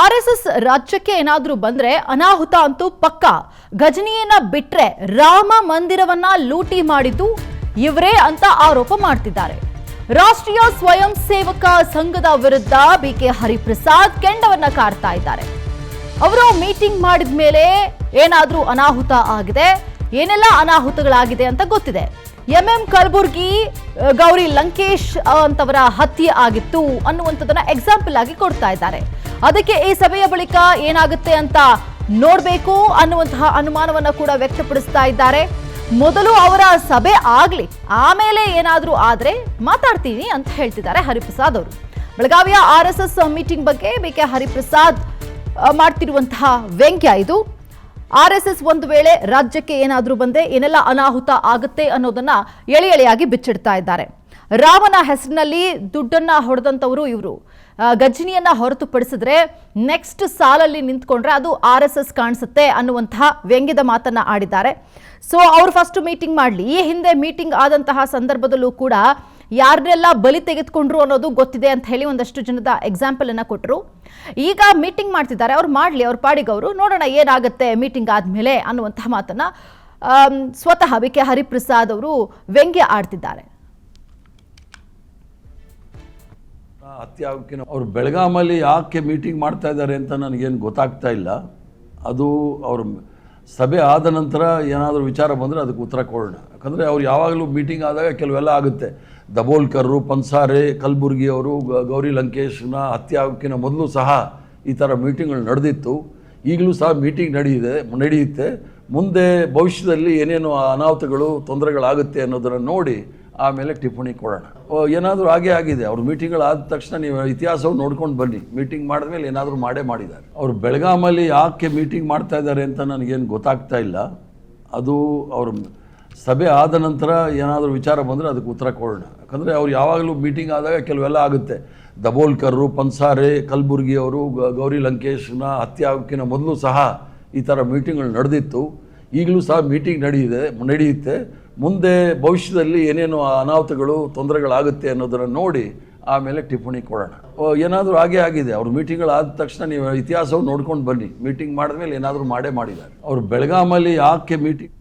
RSS ರಾಜ್ಯಕ್ಕೆ ಏನಾದ್ರೂ ಬಂದ್ರೆ ಅನಾಹುತ ಅಂತೂ ಪಕ್ಕ. ಗಜನಿಯನ್ನ ಬಿಟ್ರೆ ರಾಮ ಮಂದಿರವನ್ನ ಲೂಟಿ ಮಾಡಿದ್ದು ಇವರೇ ಅಂತ ಆರೋಪ ಮಾಡ್ತಿದ್ದಾರೆ. ರಾಷ್ಟ್ರೀಯ ಸ್ವಯಂ ಸೇವಕ ಸಂಘದ ವಿರುದ್ಧ ಬಿಕೆ ಹರಿಪ್ರಸಾದ್ ಕೆಂಡವನ್ನ ಕಾರ್ತಾ ಇದ್ದಾರೆ. ಅವರು ಮೀಟಿಂಗ್ ಮಾಡಿದ ಮೇಲೆ ಏನಾದ್ರೂ ಅನಾಹುತ ಆಗಿದೆ, ಏನೆಲ್ಲ ಅನಾಹುತಗಳಾಗಿದೆ ಅಂತ ಗೊತ್ತಿದೆ. ಎಂಎಂ ಕಲಬುರ್ಗಿ, ಗೌರಿ ಲಂಕೇಶ್ ಅಂತವರ ಹತ್ಯೆ ಆಗಿತ್ತು ಅನ್ನುವಂಥದ್ದನ್ನ ಎಕ್ಸಾಂಪಲ್ ಆಗಿ ಕೊಡ್ತಾ ಇದ್ದಾರೆ. ಅದಕ್ಕೆ ಈ ಸಭೆಯ ಬಳಿಕ ಏನಾಗುತ್ತೆ ಅಂತ ನೋಡ್ಬೇಕು ಅನ್ನುವಂತಹ ಅನುಮಾನವನ್ನ ಕೂಡ ವ್ಯಕ್ತಪಡಿಸ್ತಾ ಇದ್ದಾರೆ. ಮೊದಲು ಅವರ ಸಭೆ ಆಗ್ಲಿ, ಆಮೇಲೆ ಏನಾದ್ರೂ ಆದ್ರೆ ಮಾತಾಡ್ತೀನಿ ಅಂತ ಹೇಳ್ತಿದ್ದಾರೆ ಹರಿಪ್ರಸಾದ್ ಅವರು. ಬೆಳಗಾವಿಯ ಆರ್ಎಸ್ಎಸ್ ಮೀಟಿಂಗ್ ಬಗ್ಗೆ ಬಿಕೆ ಹರಿಪ್ರಸಾದ್ ಮಾಡ್ತಿರುವಂತಹ ವ್ಯಂಗ್ಯ ಇದು. ಆರ್ಎಸ್ಎಸ್ ಒಂದು ವೇಳೆ ರಾಜ್ಯಕ್ಕೆ ಏನಾದ್ರೂ ಬಂದ್ರೆ ಏನೆಲ್ಲ ಅನಾಹುತ ಆಗುತ್ತೆ ಅನ್ನೋದನ್ನ ಎಳೆ ಎಳೆಯಾಗಿ ಬಿಚ್ಚಿಡ್ತಾ ಇದ್ದಾರೆ. ರಾಮನ ಹೆಸರಿನಲ್ಲಿ ದುಡ್ಡನ್ನ ಹೊಡೆದಂತವರು ಇವರು. ಗಜನಿಯನ್ನ ಹೊರತುಪಡಿಸಿದ್ರೆ ನೆಕ್ಸ್ಟ್ ಸಾಲಲ್ಲಿ ನಿಂತ್ಕೊಂಡ್ರೆ ಅದು ಆರ್ಎಸ್ಎಸ್ ಕಾಣಿಸುತ್ತೆ ಅನ್ನುವಂತಹ ವ್ಯಂಗ್ಯದ ಮಾತನ್ನ ಆಡಿದ್ದಾರೆ. ಸೊ ಅವ್ರು ಫಸ್ಟ್ ಮೀಟಿಂಗ್ ಮಾಡಲಿ. ಈ ಹಿಂದೆ ಮೀಟಿಂಗ್ ಆದಂತಹ ಸಂದರ್ಭದಲ್ಲೂ ಕೂಡ ಯಾರನ್ನೆಲ್ಲ ಬಲಿ ತೆಗೆದುಕೊಂಡ್ರು ಅನ್ನೋದು ಗೊತ್ತಿದೆ ಅಂತ ಹೇಳಿ ಒಂದಷ್ಟು ಜನದ ಎಕ್ಸಾಂಪಲ್ ಅನ್ನ ಕೊಟ್ಟರು. ಈಗ ಮೀಟಿಂಗ್ ಮಾಡ್ತಿದ್ದಾರೆ, ಅವ್ರು ಮಾಡ್ಲಿ, ಅವ್ರ ಪಾಡಿಗೆ ಅವರು, ನೋಡೋಣ ಏನಾಗುತ್ತೆ ಮೀಟಿಂಗ್ ಆದ್ಮೇಲೆ ಅನ್ನುವಂತಹ ಮಾತನ್ನ ಸ್ವತಃ ಬಿಕೆ ಹರಿಪ್ರಸಾದ್ ಅವರು ವ್ಯಂಗ್ಯ ಆಡ್ತಿದ್ದಾರೆ. ಹತ್ಯೆ ಆಗೋಕ್ಕಿಂತ ಅವ್ರು ಬೆಳಗಾಮಲ್ಲಿ ಯಾಕೆ ಮೀಟಿಂಗ್ ಮಾಡ್ತಾ ಇದ್ದಾರೆ ಅಂತ ನನಗೇನು ಗೊತ್ತಾಗ್ತಾ ಇಲ್ಲ. ಅದು ಅವ್ರ ಸಭೆ ಆದ ನಂತರ ಏನಾದರೂ ವಿಚಾರ ಬಂದರೆ ಅದಕ್ಕೆ ಉತ್ತರ ಕೊಡೋಣ. ಯಾಕಂದರೆ ಅವ್ರು ಯಾವಾಗಲೂ ಮೀಟಿಂಗ್ ಆದಾಗ ಕೆಲವೆಲ್ಲ ಆಗುತ್ತೆ. ದಬೋಲ್ಕರ್ರು, ಪನ್ಸಾರೆ, ಕಲಬುರ್ಗಿ ಅವರು, ಗೌರಿ ಲಂಕೇಶ್ನ ಹತ್ಯೆ ಆಗೋಕ್ಕಿಂತ ಮೊದಲು ಸಹ ಈ ಥರ ಮೀಟಿಂಗ್ಗಳು ನಡೆದಿತ್ತು. ಈಗಲೂ ಸಹ ಮೀಟಿಂಗ್ ನಡೆಯುತ್ತೆ. ಮುಂದೆ ಭವಿಷ್ಯದಲ್ಲಿ ಏನೇನು ಅನಾಹುತಗಳು, ತೊಂದರೆಗಳಾಗುತ್ತೆ ಅನ್ನೋದನ್ನು ನೋಡಿ ಆಮೇಲೆ ಟಿಪ್ಪಣಿ ಕೊಡೋಣ. ಏನಾದರೂ ಹಾಗೇ ಆಗಿದೆ. ಅವ್ರ ಮೀಟಿಂಗ್ಗಳಾದ ತಕ್ಷಣ ನೀವು ಇತಿಹಾಸವು ನೋಡ್ಕೊಂಡು ಬನ್ನಿ. ಮೀಟಿಂಗ್ ಮಾಡಿದ್ಮೇಲೆ ಏನಾದರೂ ಮಾಡಿದ್ದಾರೆ. ಅವರು ಬೆಳಗಾಮಲ್ಲಿ ಯಾಕೆ ಮೀಟಿಂಗ್ ಮಾಡ್ತಾ ಇದ್ದಾರೆ ಅಂತ ನನಗೇನು ಗೊತ್ತಾಗ್ತಾ ಇಲ್ಲ. ಅದು ಅವ್ರ ಸಭೆ ಆದ ನಂತರ ಏನಾದರೂ ವಿಚಾರ ಬಂದರೆ ಅದಕ್ಕೆ ಉತ್ತರ ಕೊಡೋಣ. ಯಾಕಂದರೆ ಅವ್ರು ಯಾವಾಗಲೂ ಮೀಟಿಂಗ್ ಆದಾಗ ಕೆಲವೆಲ್ಲ ಆಗುತ್ತೆ. ದಬೋಲ್ಕರ್ರು, ಪನ್ಸಾರೆ, ಕಲಬುರ್ಗಿ ಅವರು, ಗೌರಿ ಲಂಕೇಶ್ನ ಹತ್ಯೆ ಆಗೋಕ್ಕಿಂತ ಮೊದಲು ಸಹ ಈ ಥರ ಮೀಟಿಂಗ್ಗಳು ನಡೆದಿತ್ತು. ಈಗಲೂ ಸಹ ಮೀಟಿಂಗ್ ನಡೆಯುತ್ತೆ. ಮುಂದೆ ಭವಿಷ್ಯದಲ್ಲಿ ಏನೇನು ಅನಾಹುತಗಳು, ತೊಂದರೆಗಳಾಗುತ್ತೆ ಅನ್ನೋದನ್ನು ನೋಡಿ ಆಮೇಲೆ ಟಿಪ್ಪಣಿ ಕೊಡೋಣ. ಏನಾದರೂ ಹಾಗೇ ಆಗಿದೆ. ಅವ್ರ ಮೀಟಿಂಗ್ಗಳಾದ ತಕ್ಷಣ ನೀವು ಇತಿಹಾಸವು ನೋಡ್ಕೊಂಡು ಬನ್ನಿ. ಮೀಟಿಂಗ್ ಮಾಡಿದ್ಮೇಲೆ ಏನಾದರೂ ಮಾಡಿದ್ದಾರೆ. ಅವರು ಬೆಳಗಾಮಲ್ಲಿ ಯಾಕೆ ಮೀಟಿಂಗ್